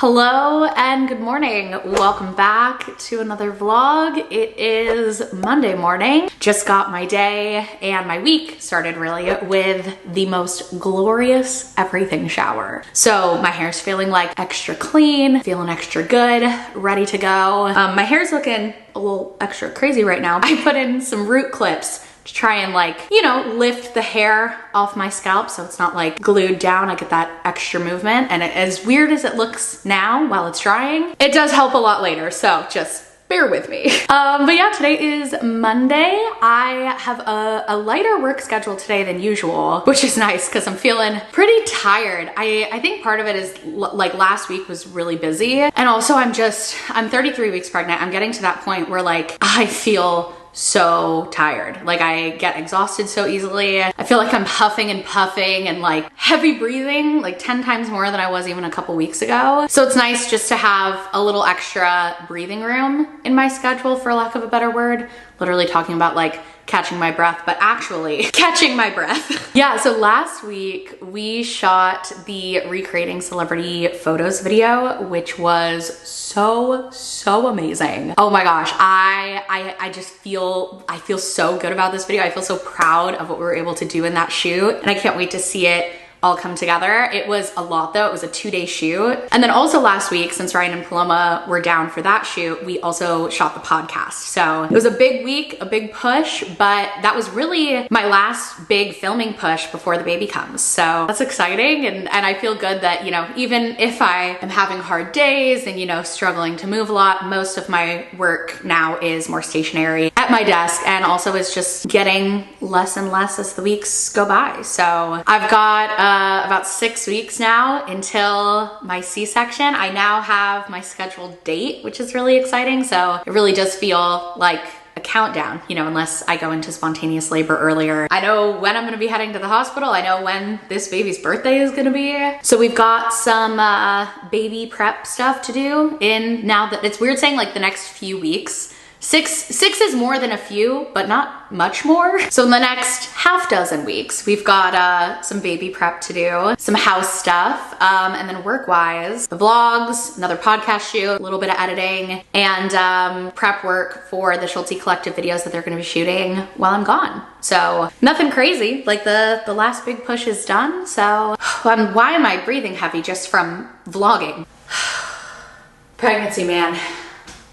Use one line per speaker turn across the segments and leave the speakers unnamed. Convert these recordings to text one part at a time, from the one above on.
Hello and good morning. Welcome back to another vlog. It is Monday morning. Just got my day and my week started really with the most glorious everything shower. So my hair's feeling like extra clean, feeling extra good, ready to go. My hair's looking a little extra crazy right now. I put in some root clips to try and lift the hair off my scalp so it's not like glued down. I get that extra movement, and as weird as it looks now while it's drying, it does help a lot later, so just bear with me. But yeah, today is Monday. I have a lighter work schedule today than usual, which is nice because I'm feeling pretty tired. I think part of it is like last week was really busy, and also I'm 33 weeks pregnant. I'm getting to that point where like I feel so tired. Like I get exhausted so easily. I feel like I'm huffing and puffing and like heavy breathing like 10 times more than I was even a couple weeks ago. So it's nice just to have a little extra breathing room in my schedule, for lack of a better word. Literally talking about like catching my breath, but actually catching my breath. Yeah, so last week we shot the recreating celebrity photos video, which was so amazing. Oh my gosh, I feel so good about this video. I feel so proud of what we were able to do in that shoot, and I can't wait to see it all come together. It was a lot though. It was a 2-day shoot. And then also last week, since Riayn and Paloma were down for that shoot, we also shot the podcast. So it was a big week, a big push, but that was really my last big filming push before the baby comes. So that's exciting. And I feel good that, even if I am having hard days and, struggling to move a lot, most of my work now is more stationary at my desk, and also is just getting less and less as the weeks go by. So I've got about 6 weeks now until my C-section. I now have my scheduled date, which is really exciting. So it really does feel like a countdown, unless I go into spontaneous labor earlier. I know when I'm gonna be heading to the hospital. I know when this baby's birthday is gonna be. So we've got some baby prep stuff to do now that it's weird saying like the next few weeks. Six is more than a few, but not much more. So in the next half dozen weeks, we've got some baby prep to do, some house stuff, and then work-wise, the vlogs, another podcast shoot, a little bit of editing, and prep work for the Schultzzie collective videos that they're gonna be shooting while I'm gone. So nothing crazy, like the last big push is done. So why am I breathing heavy just from vlogging? Pregnancy, man.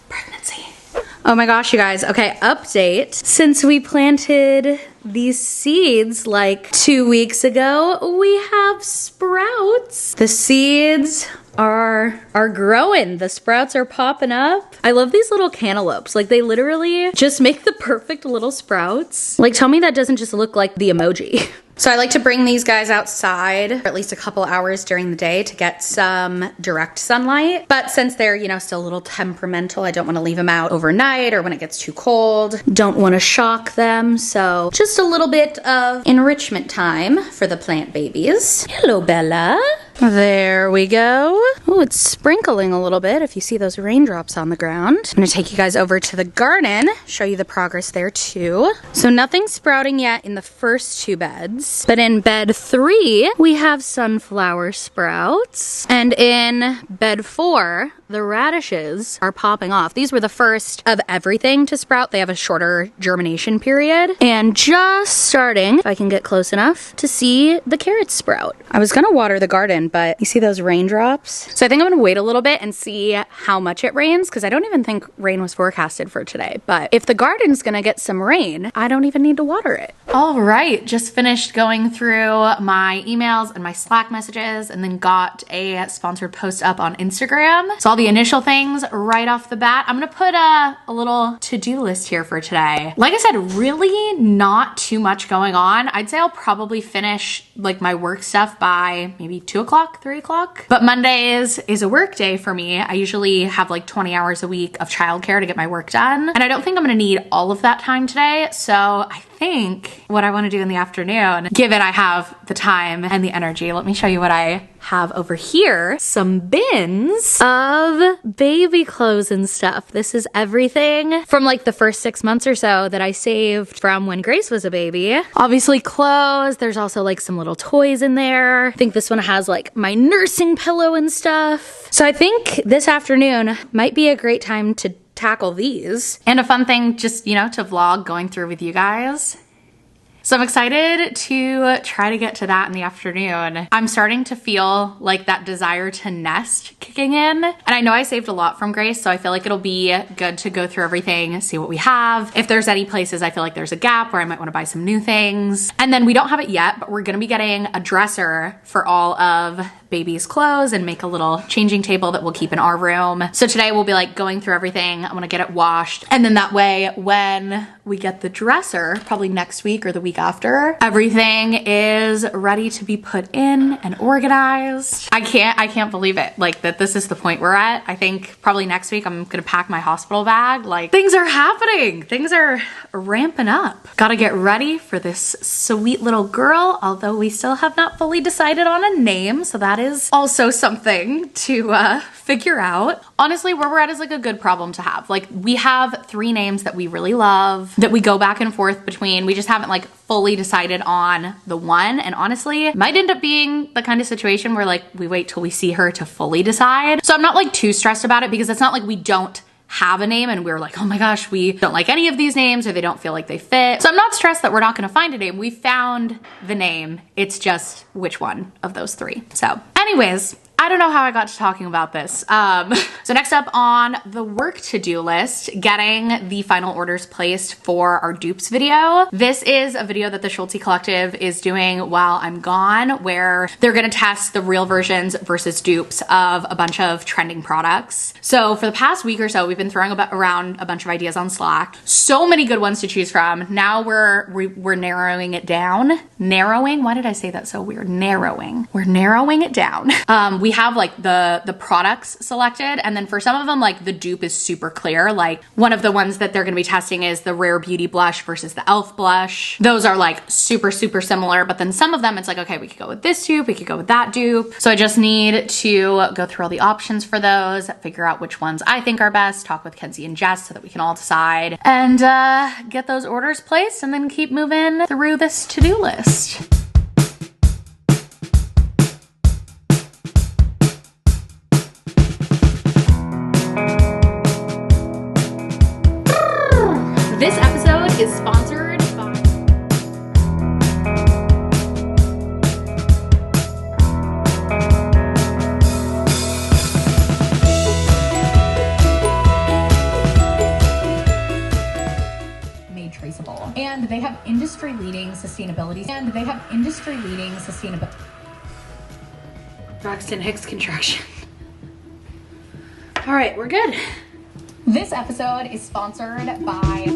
Pregnancy. Oh my gosh, you guys. Okay, update. Since we planted these seeds like 2 weeks ago, we have sprouts. The seeds are growing. The sprouts are popping up. I love these little cantaloupes. Like they literally just make the perfect little sprouts. Like tell me that doesn't just look like the emoji. So I like to bring these guys outside for at least a couple hours during the day to get some direct sunlight. But since they're, still a little temperamental, I don't want to leave them out overnight or when it gets too cold. Don't want to shock them. So just a little bit of enrichment time for the plant babies. Hello, Bella. There we go. Oh, it's sprinkling a little bit if you see those raindrops on the ground. I'm gonna take you guys over to the garden, show you the progress there too. So nothing's sprouting yet in the first 2 beds, but in bed 3, we have sunflower sprouts. And in bed 4, the radishes are popping off. These were the first of everything to sprout. They have a shorter germination period. And just starting, if I can get close enough, to see the carrots sprout. I was gonna water the garden, but you see those raindrops? So I think I'm gonna wait a little bit and see how much it rains, because I don't even think rain was forecasted for today. But if the garden's gonna get some rain, I don't even need to water it. All right, just finished going through my emails and my Slack messages, and then got a sponsored post up on Instagram. So all the initial things right off the bat. I'm gonna put a little to-do list here for today. Like I said, really not too much going on. I'd say I'll probably finish like my work stuff by maybe 2 o'clock, 3 o'clock. But Mondays is a work day for me. I usually have like 20 hours a week of childcare to get my work done. And I don't think I'm gonna need all of that time today. So I think what I want to do in the afternoon, given I have the time and the energy. Let me show you what I have over here. Some bins of baby clothes and stuff. This is everything from like the first 6 months or so that I saved from when Grace was a baby. Obviously clothes. There's also like some little toys in there. I think this one has like my nursing pillow and stuff. So I think this afternoon might be a great time to tackle these. And a fun thing just, you know, to vlog going through with you guys. So I'm excited to try to get to that in the afternoon. I'm starting to feel like that desire to nest kicking in. And I know I saved a lot from Grace, so I feel like it'll be good to go through everything, see what we have. If there's any places I feel like there's a gap where I might want to buy some new things. And then we don't have it yet, but we're gonna be getting a dresser for all of baby's clothes and make a little changing table that we'll keep in our room. So today we'll be like going through everything. I want to get it washed. And then that way when we get the dresser, probably next week or the week after, everything is ready to be put in and organized. I can't believe it. Like that this is the point we're at. I think probably next week I'm gonna pack my hospital bag. Like things are happening. Things are ramping up. Gotta get ready for this sweet little girl, although we still have not fully decided on a name. So that is also something to figure out. Honestly, where we're at is like a good problem to have. Like we have 3 names that we really love that we go back and forth between. We just haven't like fully decided on the one. And honestly, it might end up being the kind of situation where like we wait till we see her to fully decide. So I'm not like too stressed about it because it's not like we don't have a name and we're like, oh my gosh, we don't like any of these names or they don't feel like they fit. So I'm not stressed that we're not gonna find a name. We found the name. It's just which one of those 3. So anyways, I don't know how I got to talking about this. So next up on the work to-do list, getting the final orders placed for our dupes video. This is a video that the Schultzzie Collective is doing while I'm gone, where they're gonna test the real versions versus dupes of a bunch of trending products. So for the past week or so, we've been throwing around a bunch of ideas on Slack. So many good ones to choose from. Now we're narrowing it down. Narrowing? Why did I say that so weird? Narrowing. We're narrowing it down. We have like the products selected, and then for some of them like the dupe is super clear. Like one of the ones that they're gonna be testing is the Rare Beauty blush versus the e.l.f. blush. Those are like super similar, but then some of them it's like, okay, we could go with this dupe, we could go with that dupe. So I just need to go through all the options for those, figure out which ones I think are best, talk with Kenzie and Jess so that we can all decide, and get those orders placed and then keep moving through this to-do list. This episode is sponsored by Made Traceable. And they have industry-leading sustainability. Braxton Hicks contraction. All right, we're good. This episode is sponsored by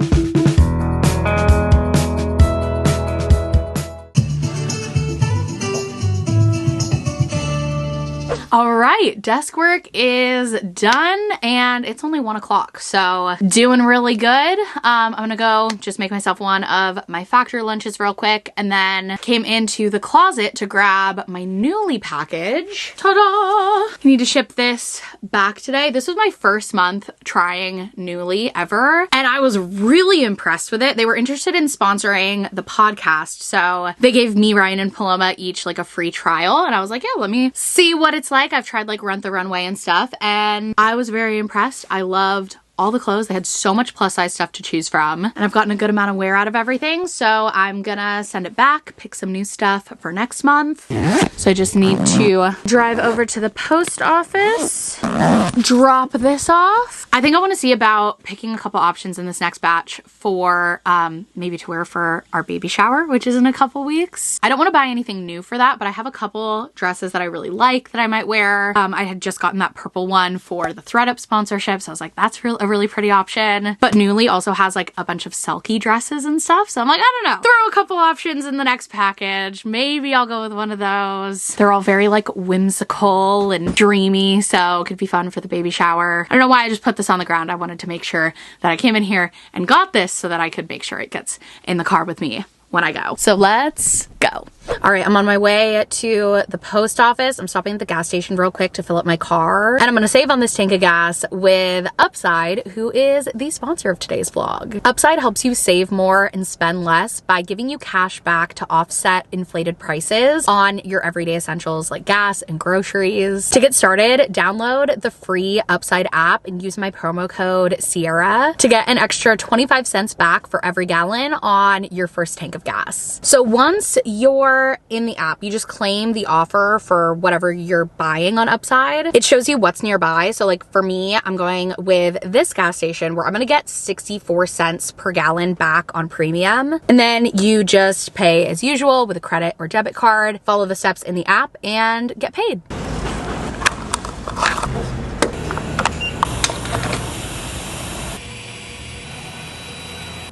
all right, desk work is done and it's only 1 o'clock, so doing really good. I'm gonna go just make myself one of my factory lunches real quick, and then came into the closet to grab my Nuuly package. Ta-da! I need to ship this back today. This was my first month trying Nuuly ever, and I was really impressed with it. They were interested in sponsoring the podcast, so they gave me, Riayn, and Paloma each like a free trial, and I was like, yeah, let me see what it's like. I've tried like Rent the Runway and stuff, and I was very impressed. I loved all the clothes. They had so much plus size stuff to choose from, and I've gotten a good amount of wear out of everything, so I'm gonna send it back, pick some new stuff for next month. So I just need to drive over to the post office, drop this off. I think I want to see about picking a couple options in this next batch for maybe to wear for our baby shower, which is in a couple weeks. I don't want to buy anything new for that, but I have a couple dresses that I really like that I might wear. I had just gotten that purple one for the ThredUp sponsorship, so I was like, that's a really pretty option. But Nuuly also has like a bunch of Selkie dresses and stuff, so I'm like, I don't know. Throw a couple options in the next package. Maybe I'll go with one of those. They're all very like whimsical and dreamy, so it could be fun for the baby shower. I don't know why I just put this on the ground. I wanted to make sure that I came in here and got this so that I could make sure it gets in the car with me when I go. So let's go. All right, I'm on my way to the post office. I'm stopping at the gas station real quick to fill up my car. And I'm gonna save on this tank of gas with Upside, who is the sponsor of today's vlog. Upside helps you save more and spend less by giving you cash back to offset inflated prices on your everyday essentials like gas and groceries. To get started, download the free Upside app and use my promo code Sierra to get an extra 25 cents back for every gallon on your first tank of gas. So once you're in the app, you just claim the offer for whatever you're buying on Upside. It shows you what's nearby. So like for me, I'm going with this gas station where I'm gonna get 64 cents per gallon back on premium. And then you just pay as usual with a credit or debit card, follow the steps in the app and get paid.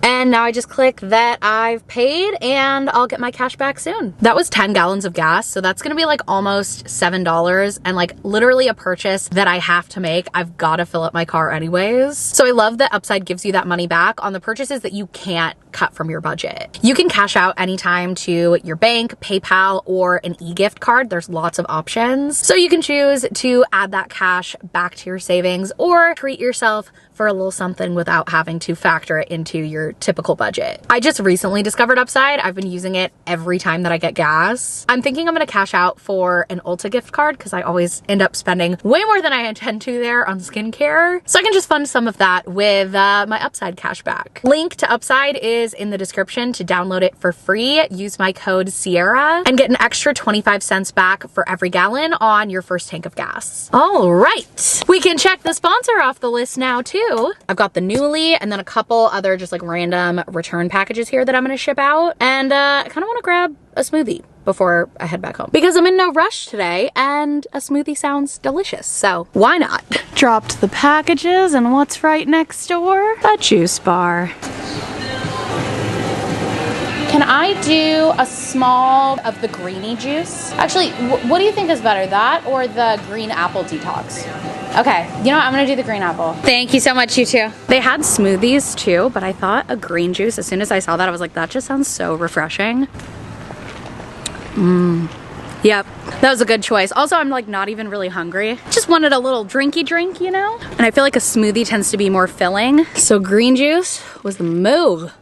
And now I just click that I've paid and I'll get my cash back soon. That was 10 gallons of gas. So that's gonna be like almost $7 and like literally a purchase that I have to make. I've gotta fill up my car anyways. So I love that Upside gives you that money back on the purchases that you can't cut from your budget. You can cash out anytime to your bank, PayPal, or an e-gift card. There's lots of options. So you can choose to add that cash back to your savings or treat yourself for a little something without having to factor it into your typical budget. I just recently discovered Upside. I've been using it every time that I get gas. I'm thinking I'm gonna cash out for an Ulta gift card because I always end up spending way more than I intend to there on skincare. So I can just fund some of that with my Upside cash back. Link to Upside is in the description to download it for free. Use my code Sierra and get an extra 25 cents back for every gallon on your first tank of gas. All right, we can check the sponsor off the list now too. I've got the Newly and then a couple other just like random return packages here that I'm gonna ship out. And I kind of want to grab a smoothie before I head back home because I'm in no rush today and a smoothie sounds delicious. So why not? Dropped the packages and what's right next door? A juice bar. Can I do a small of the greeny juice? Actually, what do you think is better, that or the green apple detox? Okay, you know what? I'm gonna do the green apple. Thank you so much, you two. They had smoothies too, but I thought a green juice, as soon as I saw that, I was like, that just sounds so refreshing. Yep, that was a good choice. Also, I'm like not even really hungry. Just wanted a little drinky drink, you know? And I feel like a smoothie tends to be more filling. So green juice was the move.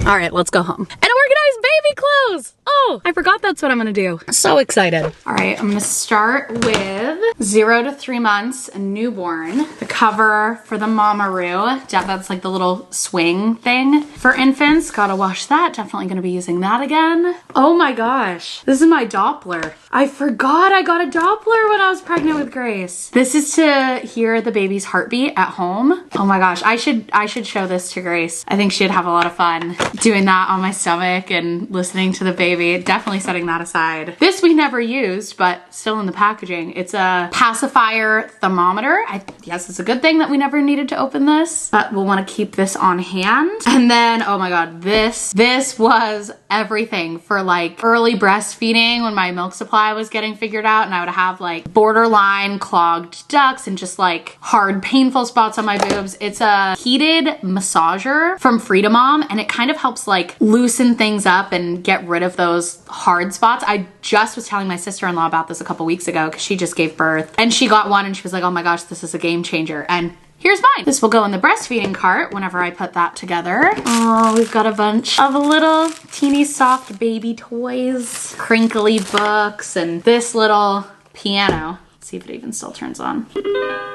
All right, let's go home. And organize baby clothes. Oh, I forgot that's what I'm gonna do. So excited. All right, I'm gonna start with 0 to 3 months, a newborn. The cover for the Mamaroo. That's like the little swing thing for infants. Gotta wash that. Definitely gonna be using that again. Oh my gosh, this is my Doppler. I forgot I got a Doppler when I was pregnant with Grace. This is to hear the baby's heartbeat at home. Oh my gosh, I should show this to Grace. I think she'd have a lot of fun doing that on my stomach and listening to the baby. Definitely setting that aside. This we never used, but still in the packaging. It's a pacifier thermometer. Yes, it's a good thing that we never needed to open this, but we'll want to keep this on hand. And then, oh my God, this was everything for like early breastfeeding when my milk supply was getting figured out and I would have like borderline clogged ducts and just like hard painful spots on my boobs. It's a heated massager from Freedom Mom and it kind of helps like loosen things up and get rid of those hard spots. I just was telling my sister-in-law about this a couple weeks ago because she just gave birth and she got one and she was like, oh my gosh, this is a game changer. And here's mine. This will go in the breastfeeding cart whenever I put that together. Oh, we've got a bunch of little teeny soft baby toys, crinkly books, and this little piano. Let's see if it even still turns on.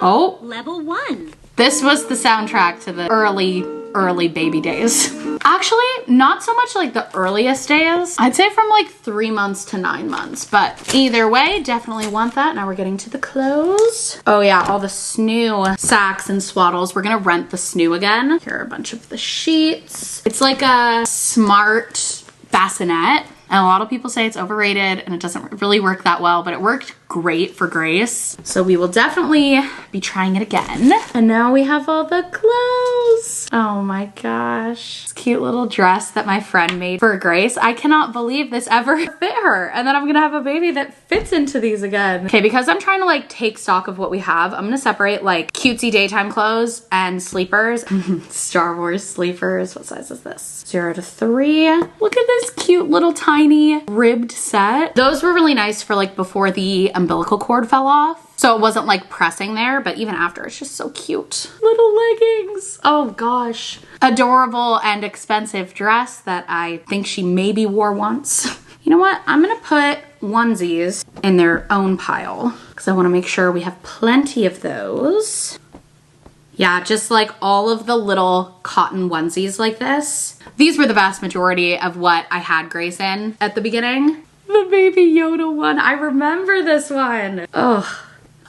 Oh. Level 1. This was the soundtrack to the early baby days. Actually, not so much like the earliest days. I'd say from like 3 months to 9 months, but either way, definitely want that. Now we're getting to the clothes. Oh yeah, all the snoo sacks and swaddles. We're gonna rent the snoo again. Here are a bunch of the sheets. It's like a smart bassinet. And a lot of people say it's overrated and it doesn't really work that well, but it worked great for Grace. So we will definitely be trying it again. And now we have all the clothes. Oh my gosh. This cute little dress that my friend made for Grace. I cannot believe this ever fit her. And then I'm gonna have a baby that fits into these again. Okay, because I'm trying to like take stock of what we have, I'm gonna separate like cutesy daytime clothes and sleepers. Star Wars sleepers. What size is this? 0 to 3. Look at this cute little tiny ribbed set. Those were really nice for like before the umbilical cord fell off. So it wasn't like pressing there, but even after, it's just so cute. Little leggings. Oh gosh. Adorable and expensive dress that I think she maybe wore once. You know what? I'm gonna put onesies in their own pile because I wanna make sure we have plenty of those. Yeah, just like all of the little cotton onesies like this. These were the vast majority of what I had Grace in at the beginning. The Baby Yoda one, I remember this one. Ugh.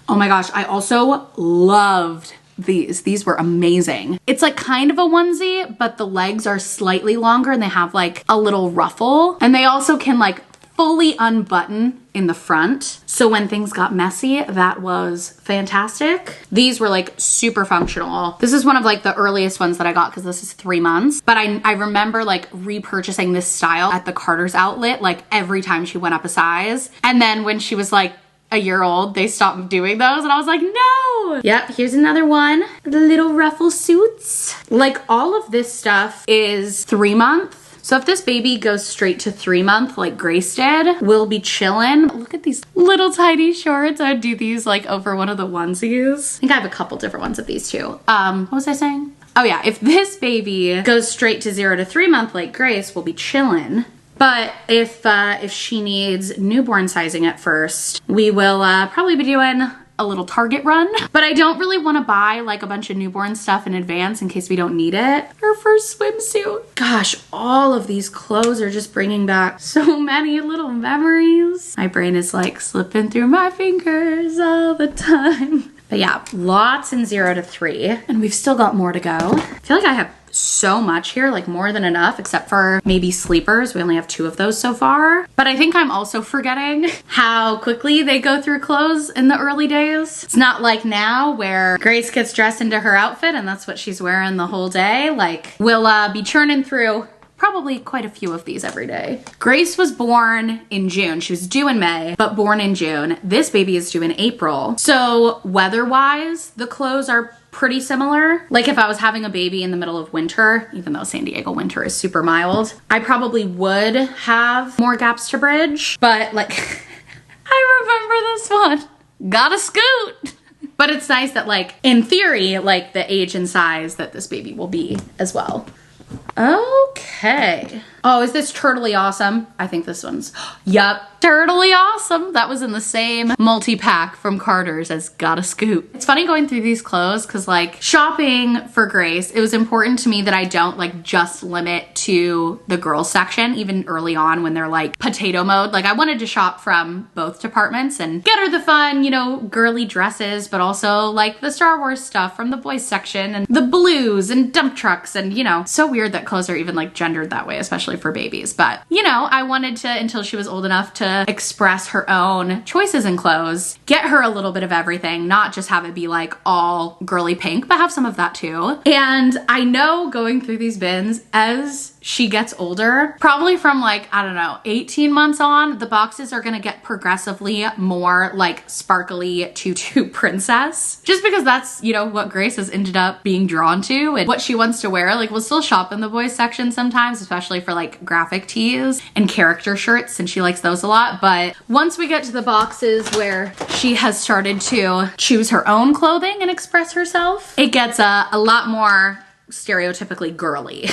Oh my gosh, I also loved these. These were amazing. It's like kind of a onesie, but the legs are slightly longer and they have like a little ruffle. And they also can like fully unbutton in the front. So when things got messy, that was fantastic. These were like super functional. This is one of like the earliest ones that I got because this is 3 months. But I remember like repurchasing this style at the Carter's outlet like every time she went up a size. And then when she was like a year old, they stopped doing those and I was like, no. Yep, here's another one. The little ruffle suits. Like all of this stuff is 3 month. So if this baby goes straight to 3 month like Grace did, we'll be chilling. Look at these little tiny shorts. I'd do these like over one of the onesies. I think I have a couple different ones of these too. What was I saying? Oh yeah, if this baby goes straight to 0 to 3 month like Grace, we'll be chilling. But if she needs newborn sizing at first, we will probably be doing a little Target run. But I don't really want to buy like a bunch of newborn stuff in advance in case we don't need it. Her first swimsuit. Gosh, all of these clothes are just bringing back so many little memories. My brain is like slipping through my fingers all the time. But yeah, lots in 0 to 3. And we've still got more to go. I feel like I have so much here, like more than enough, except for maybe sleepers. We only have 2 of those so far. But I think I'm also forgetting how quickly they go through clothes in the early days. It's not like now where Grace gets dressed into her outfit and that's what she's wearing the whole day. Like we'll be churning through probably quite a few of these every day. Grace was born in June. She was due in May, but born in June. This baby is due in April. So weather-wise, the clothes are pretty similar. Like if I was having a baby in the middle of winter, even though San Diego winter is super mild, I probably would have more gaps to bridge, but like, I remember this one. Gotta scoot. But it's nice that like, in theory, like the age and size that this baby will be as well. Okay. Oh, is this Turtly Awesome? I think this one's, yup, Turtly Awesome. That was in the same multi-pack from Carter's as Gotta Scoot. It's funny going through these clothes because like shopping for Grace, it was important to me that I don't like just limit to the girls section, even early on when they're like potato mode. Like I wanted to shop from both departments and get her the fun, you know, girly dresses, but also like the Star Wars stuff from the boys section and the blues and dump trucks and, you know, so weird that clothes are even like gendered that way, especially for babies. But, you know, I wanted to, until she was old enough to express her own choices in clothes, get her a little bit of everything, not just have it be like all girly pink, but have some of that too. And I know going through these bins as she gets older, probably from like, I don't know, 18 months on, the boxes are gonna get progressively more like sparkly tutu princess. Just because that's, you know, what Grace has ended up being drawn to and what she wants to wear. Like we'll still shop in the boys section sometimes, especially for like graphic tees and character shirts, and she likes those a lot. But once we get to the boxes where she has started to choose her own clothing and express herself, it gets a lot more stereotypically girly.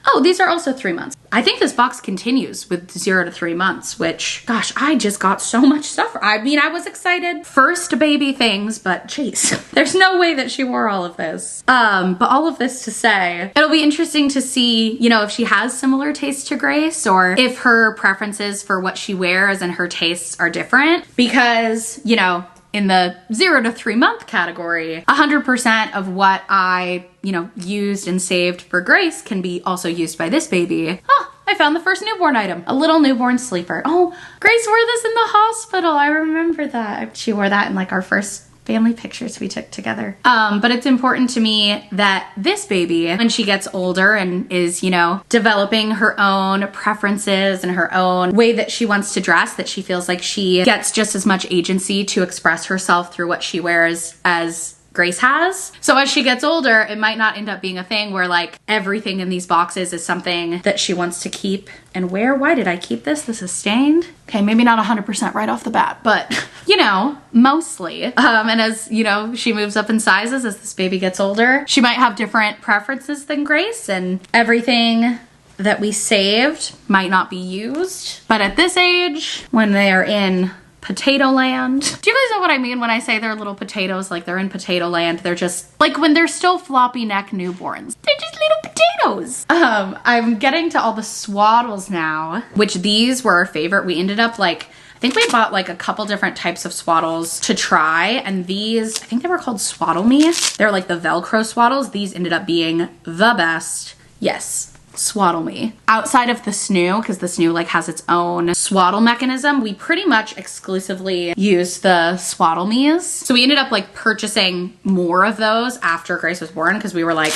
Oh, these are also 3 months. I think this box continues with 0 to 3 months, which, gosh, I just got so much stuff. I mean, I was excited. First baby things, but jeez, there's no way that she wore all of this. But all of this to say, it'll be interesting to see, you know, if she has similar tastes to Grace or if her preferences for what she wears and her tastes are different because, you know, in the 0 to 3 month category, 100% of what I, you know, used and saved for Grace can be also used by this baby. Oh, I found the first newborn item, a little newborn sleeper. Oh, Grace wore this in the hospital. I remember that. She wore that in like our first family pictures we took together. But it's important to me that this baby, when she gets older and is, you know, developing her own preferences and her own way that she wants to dress, that she feels like she gets just as much agency to express herself through what she wears as Grace has. So as she gets older, it might not end up being a thing where like everything in these boxes is something that she wants to keep and wear. Why did I keep this? This is stained. Okay, maybe not 100% right off the bat, but you know, mostly. And as you know, she moves up in sizes as this baby gets older, she might have different preferences than Grace, and everything that we saved might not be used. But at this age, when they are in potato land. Do you guys know what I mean when I say they're little potatoes? Like they're in potato land. They're just like when they're still floppy neck newborns. They're just little potatoes. I'm getting to all the swaddles now, which these were our favorite. We ended up like, I think we bought like a couple different types of swaddles to try, and these, I think they were called Swaddle Me. They're like the Velcro swaddles. These ended up being the best. Yes. Swaddle Me. Outside of the snoo, because the snoo like has its own swaddle mechanism, we pretty much exclusively use the Swaddle Me's. So we ended up like purchasing more of those after Grace was born, because we were like,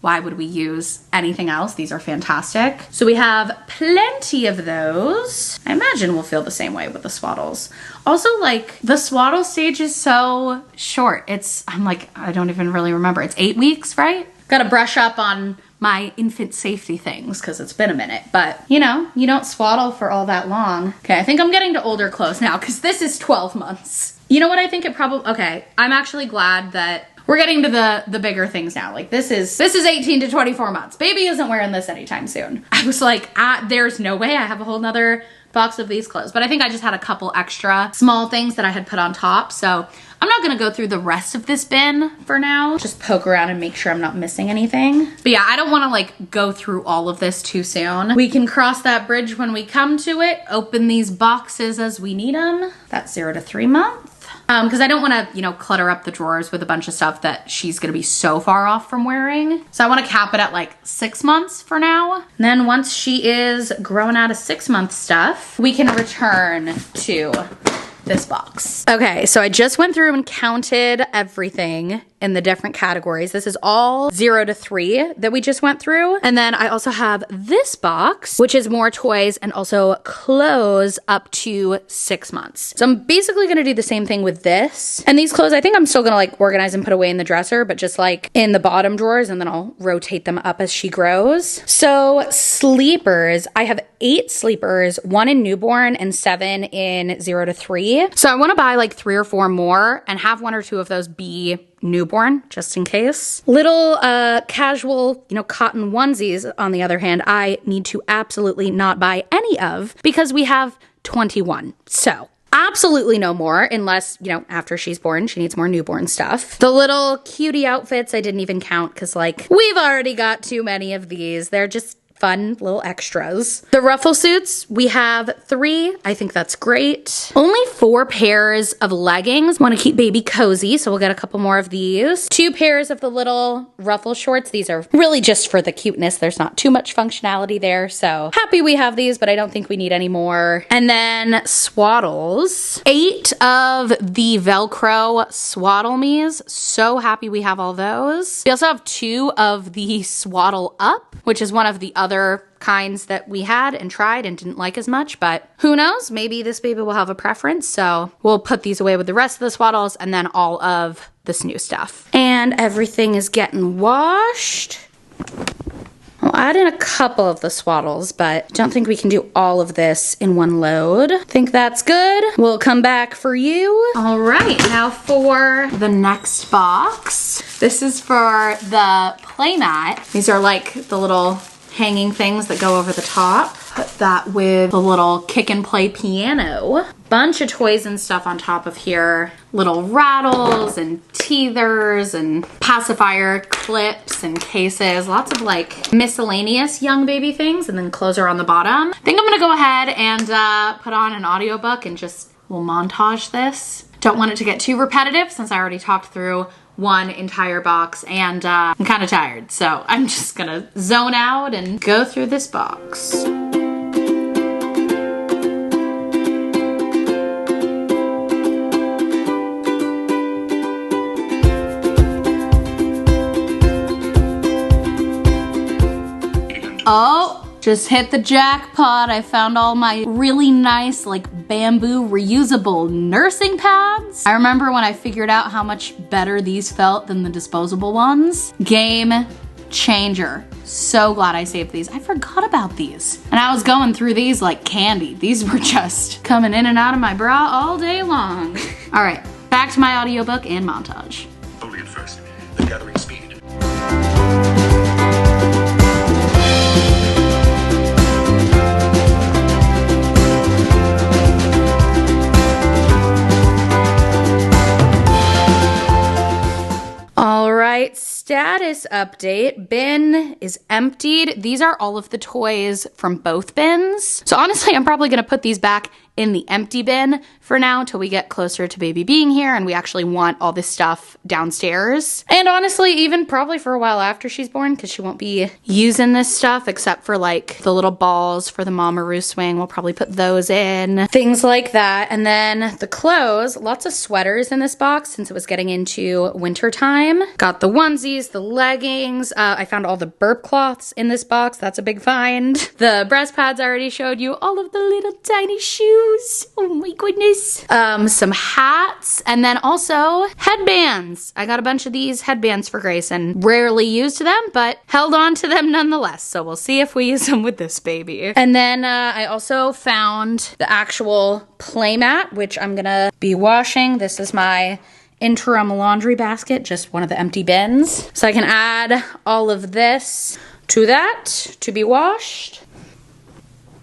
why would we use anything else? These are fantastic. So we have plenty of those. I imagine we'll feel the same way with the swaddles. Also, like the swaddle stage is so short. I'm like, I don't even really remember. It's 8 weeks, right? Gotta brush up on my infant safety things because it's been a minute, but you know, you don't swaddle for all that long. Okay, I think I'm getting to older clothes now because this is 12 months. You know what I think it probably, okay, I'm actually glad that we're getting to the bigger things now. Like this is 18 to 24 months. Baby isn't wearing this anytime soon. I was like, there's no way I have a whole nother box of these clothes, but I think I just had a couple extra small things that I had put on top. So I'm not gonna go through the rest of this bin for now. Just poke around and make sure I'm not missing anything. But yeah, I don't wanna like go through all of this too soon. We can cross that bridge when we come to it, open these boxes as we need them. That's 0 to 3 months. Because I don't want to, you know, clutter up the drawers with a bunch of stuff that she's going to be so far off from wearing. So I want to cap it at like 6 months for now. And then once she is growing out of 6-month stuff, we can return to this box. Okay, so I just went through and counted everything in the different categories. This is all 0 to 3 that we just went through. And then I also have this box, which is more toys and also clothes up to 6 months. So I'm basically gonna do the same thing with this. And these clothes, I think I'm still gonna like organize and put away in the dresser, but just like in the bottom drawers, and then I'll rotate them up as she grows. So sleepers, I have 8 sleepers, 1 in newborn and 7 in 0 to 3. So I wanna buy like 3 or 4 more and have 1 or 2 of those be newborn, just in case. Little casual, you know, cotton onesies, on the other hand, I need to absolutely not buy any of because we have 21. So absolutely no more, unless, you know, after she's born, she needs more newborn stuff. The little cutie outfits, I didn't even count because like we've already got too many of these. They're just fun little extras. The ruffle suits, we have 3. I think that's great. Only 4 pairs of leggings. Want to keep baby cozy, so we'll get a couple more of these. 2 pairs of the little ruffle shorts. These are really just for the cuteness. There's not too much functionality there, so happy we have these, but I don't think we need any more. And then swaddles. 8 of the Velcro Swaddle Me's. So happy we have all those. We also have 2 of the Swaddle Up, which is one of the other kinds that we had and tried and didn't like as much, but who knows? Maybe this baby will have a preference, so we'll put these away with the rest of the swaddles and then all of this new stuff. And everything is getting washed. I'll add in a couple of the swaddles, but don't think we can do all of this in one load. Think that's good. We'll come back for you. All right, now for the next box. This is for the playmat. These are like the little hanging things that go over the top. Put that with the little kick and play piano. Bunch of toys and stuff on top of here. Little rattles and teethers and pacifier clips and cases. Lots of like miscellaneous young baby things, and then clothes are on the bottom. I think I'm gonna go ahead and put on an audiobook and just we'll montage this. Don't want it to get too repetitive since I already talked through one entire box, and I'm kind of tired, so I'm just gonna zone out and go through this box. Oh, just hit the jackpot. I found all my really nice like bamboo reusable nursing pads. I remember when I figured out how much better these felt than the disposable ones. Game changer. So glad I saved these. I forgot about these. And I was going through these like candy. These were just coming in and out of my bra all day long. All right, back to my audiobook and montage.
Slowly at first, then gathering speed.
All right, status update. Bin is emptied. These are all of the toys from both bins. So honestly, I'm probably gonna put these back in the empty bin for now till we get closer to baby being here and we actually want all this stuff downstairs. And honestly, even probably for a while after she's born, because she won't be using this stuff except for like the little balls for the Mamaroo swing. We'll probably put those in, things like that. And then the clothes, lots of sweaters in this box since it was getting into winter time. Got the onesies, the leggings. I found all the burp cloths in this box. That's a big find. The breast pads I already showed you. All of the little tiny shoes. Oh my goodness. Some hats, and then also headbands. I got a bunch of these headbands for Grayson. Rarely used them, but held on to them nonetheless. So we'll see if we use them with this baby. And then I also found the actual playmat, which I'm gonna be washing. This is my interim laundry basket, just one of the empty bins. So I can add all of this to that to be washed.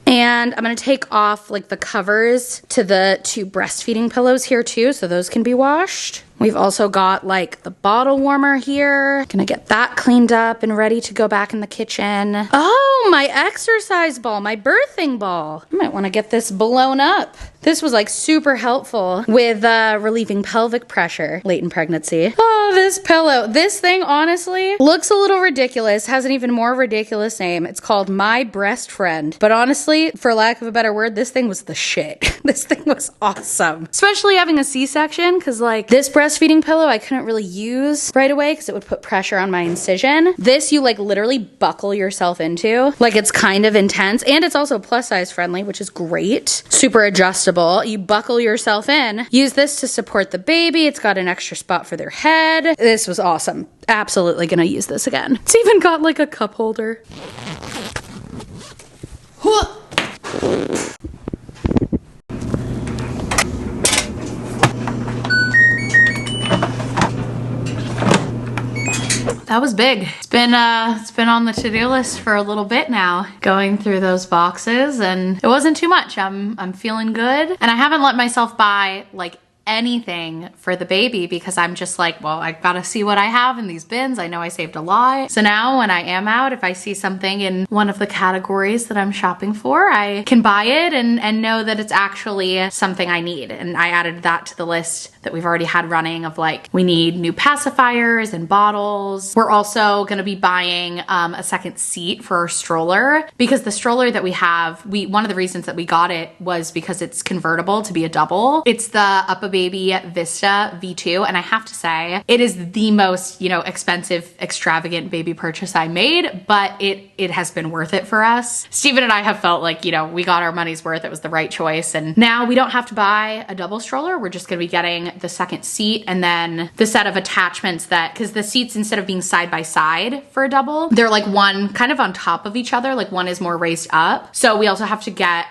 And I'm gonna take off like the covers to the two breastfeeding pillows here too, so those can be washed. We've also got like the bottle warmer here. Gonna get that cleaned up and ready to go back in the kitchen. Oh, my exercise ball, my birthing ball. I might wanna get this blown up. This was like super helpful with relieving pelvic pressure late in pregnancy. Oh, this pillow. This thing honestly looks a little ridiculous, has an even more ridiculous name. It's called My Breast Friend. But honestly, for lack of a better word, this thing was the shit. This thing was awesome. Especially having a C-section, because like this breastfeeding pillow I couldn't really use right away because it would put pressure on my incision. This you like literally buckle yourself into. Like it's kind of intense, and it's also plus size friendly, which is great. Super adjustable. You buckle yourself in. Use this to support the baby. It's got an extra spot for their head. This was awesome. Absolutely gonna use this again. It's even got like a cup holder. That was big. It's been on the to-do list for a little bit now, going through those boxes, and it wasn't too much. I'm feeling good, and I haven't let myself buy like anything for the baby because I'm just like, well, I gotta see what I have in these bins. I know I saved a lot. So now when I am out, if I see something in one of the categories that I'm shopping for, I can buy it and know that it's actually something I need. And I added that to the list that we've already had running of like, we need new pacifiers and bottles. We're also gonna be buying a second seat for our stroller because the stroller that we have, one of the reasons that we got it was because it's convertible to be a double. It's the UPPAbaby Vista V2, and I have to say, it is the most, expensive, extravagant baby purchase I made, but it has been worth it for us. Steven and I have felt like, we got our money's worth. It was the right choice, and now we don't have to buy a double stroller. We're just gonna be getting the second seat and then the set of attachments because the seats, instead of being side by side for a double, they're like one kind of on top of each other, like one is more raised up. So we also have to get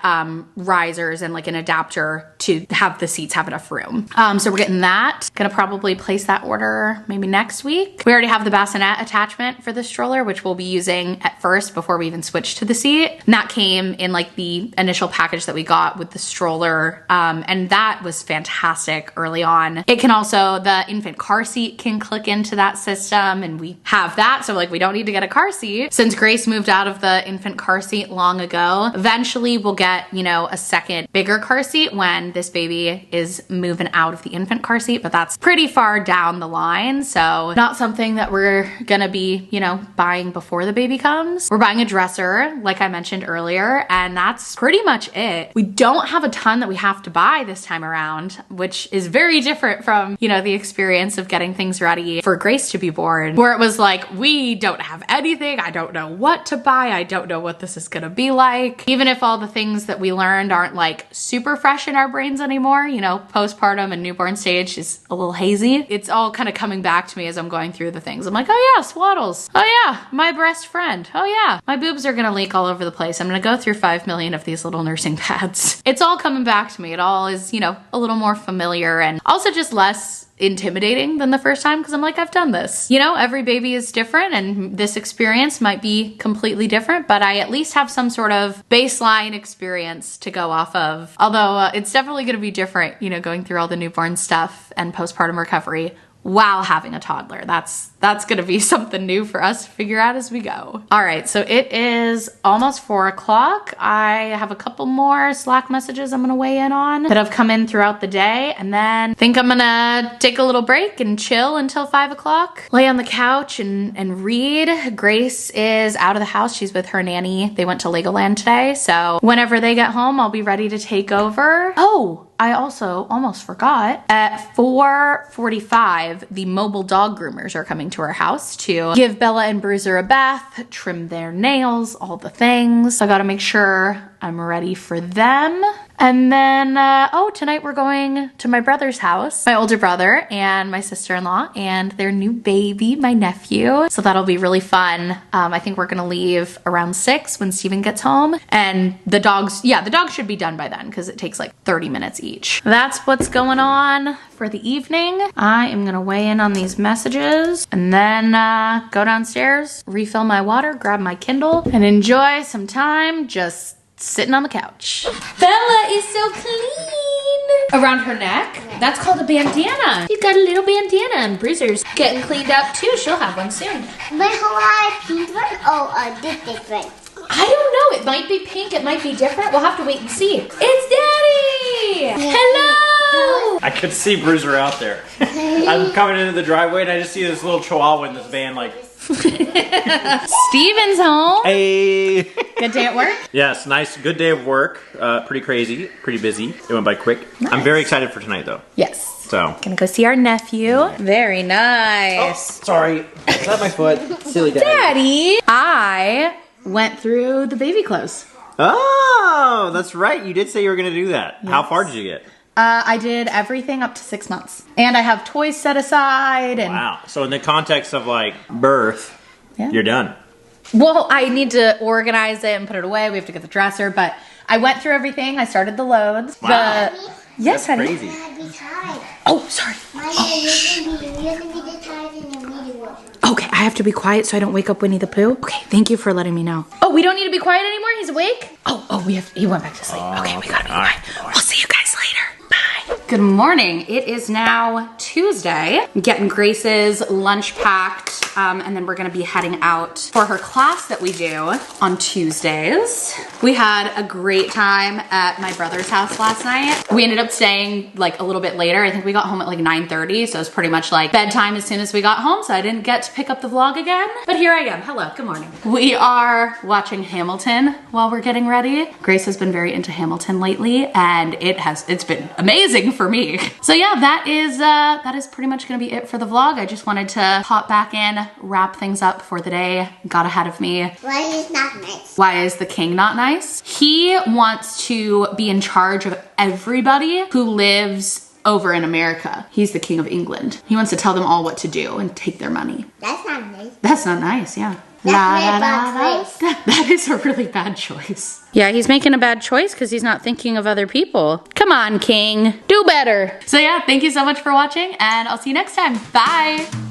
risers and like an adapter to have the seats have enough room. So we're getting that. Gonna probably place that order maybe next week. We already have the bassinet attachment for the stroller, which we'll be using at first before we even switch to the seat. And that came in like the initial package that we got with the stroller. And that was fantastic early on. It can also, the infant car seat can click into that system, and we have that. So like we don't need to get a car seat since Grace moved out of the infant car seat long ago. Eventually we'll get, a second bigger car seat when this baby is moving and out of the infant car seat, but that's pretty far down the line. So not something that we're gonna be, you know, buying before the baby comes. We're buying a dresser, like I mentioned earlier, and that's pretty much it. We don't have a ton that we have to buy this time around, which is very different from, you know, the experience of getting things ready for Grace to be born, where it was like, we don't have anything. I don't know what to buy. I don't know what this is gonna be like. Even if all the things that we learned aren't like super fresh in our brains anymore, you know, postpartum and newborn stage is a little hazy. It's all kind of coming back to me as I'm going through the things. I'm like, oh yeah, swaddles. Oh yeah, my breast friend. Oh yeah, my boobs are gonna leak all over the place. I'm gonna go through 5 million of these little nursing pads. It's all coming back to me. It all is, you know, a little more familiar and also just less intimidating than the first time because I'm like, I've done this. You know, every baby is different and this experience might be completely different, but I at least have some sort of baseline experience to go off of. Although it's definitely going to be different, you know, going through all the newborn stuff and postpartum recovery while having a toddler. That's gonna be something new for us to figure out as we go. All right, so it is almost 4 o'clock. I have a couple more Slack messages I'm gonna weigh in on that have come in throughout the day, and then I think I'm gonna take a little break and chill until 5 o'clock. Lay on the couch and read. Grace is out of the house. She's with her nanny. They went to Legoland today, so whenever they get home, I'll be ready to take over. Oh, I also almost forgot. At 4:45, the mobile dog groomers are coming to our house to give Bella and Bruiser a bath, trim their nails, all the things. So I gotta make sure I'm ready for them. And then, oh, tonight we're going to my brother's house, my older brother and my sister-in-law and their new baby, my nephew. So that'll be really fun. I think we're gonna leave around 6 when Steven gets home. And the dogs should be done by then because it takes like 30 minutes each. That's what's going on for the evening. I am gonna weigh in on these messages and then go downstairs, refill my water, grab my Kindle, and enjoy some time just sitting on the couch. Bella is so clean around her neck. That's called a bandana. She's got a little bandana, and Bruiser's getting cleaned up too. She'll have one soon.
My Hawaii pink one? Oh, this different.
I don't know. It might be pink. It might be different. We'll have to wait and see. It's Daddy! Hello!
I could see Bruiser out there. I'm coming into the driveway and I just see this little chihuahua in this van like...
Steven's home.
Hey!
Good day at work?
Yes, nice, good day of work. Pretty crazy, pretty busy. It went by quick. Nice. I'm very excited for tonight though.
Yes.
So.
Gonna go see our nephew. Very nice.
Oh, sorry. Is that my foot? Silly Daddy.
Daddy! I went through the baby clothes.
Oh, that's right. You did say you were gonna do that. Yes. How far did you get?
I did everything up to 6 months. And I have toys set aside. And
wow. So in the context of like birth, you're done.
Well, I need to organize it and put it away. We have to get the dresser, but I went through everything. I started the loads.
Wow.
Yes,
that's
honey.
Crazy.
Oh, sorry. Okay, I have to be quiet so I don't wake up Winnie the Pooh. Okay, thank you for letting me know. Oh, we don't need to be quiet anymore? He's awake? Oh, he went back to sleep. Okay, we gotta be quiet. We'll see you guys later. Bye. Good morning. It is now Tuesday. I'm getting Grace's lunch packed, and then we're gonna be heading out for her class that we do on Tuesdays. We had a great time at my brother's house last night. We ended up staying like a little bit later. I think we got home at like 9:30, so it was pretty much like bedtime as soon as we got home, so I didn't get to pick up the vlog again. But here I am. Hello, good morning. We are watching Hamilton while we're getting ready. Grace has been very into Hamilton lately, and it's been amazing for me. So yeah, that is pretty much gonna be it for the vlog. I just wanted to hop back in, wrap things up for the day. Got ahead of me.
Why is not nice?
Why is the king not nice? He wants to be in charge of everybody who lives over in America. He's the king of England. He wants to tell them all what to do and take their money.
That's not nice.
That's not nice, yeah.
That's a bad choice.
That is a really bad choice. Yeah, he's making a bad choice because he's not thinking of other people. Come on, king. Do better. So yeah, thank you so much for watching, and I'll see you next time. Bye.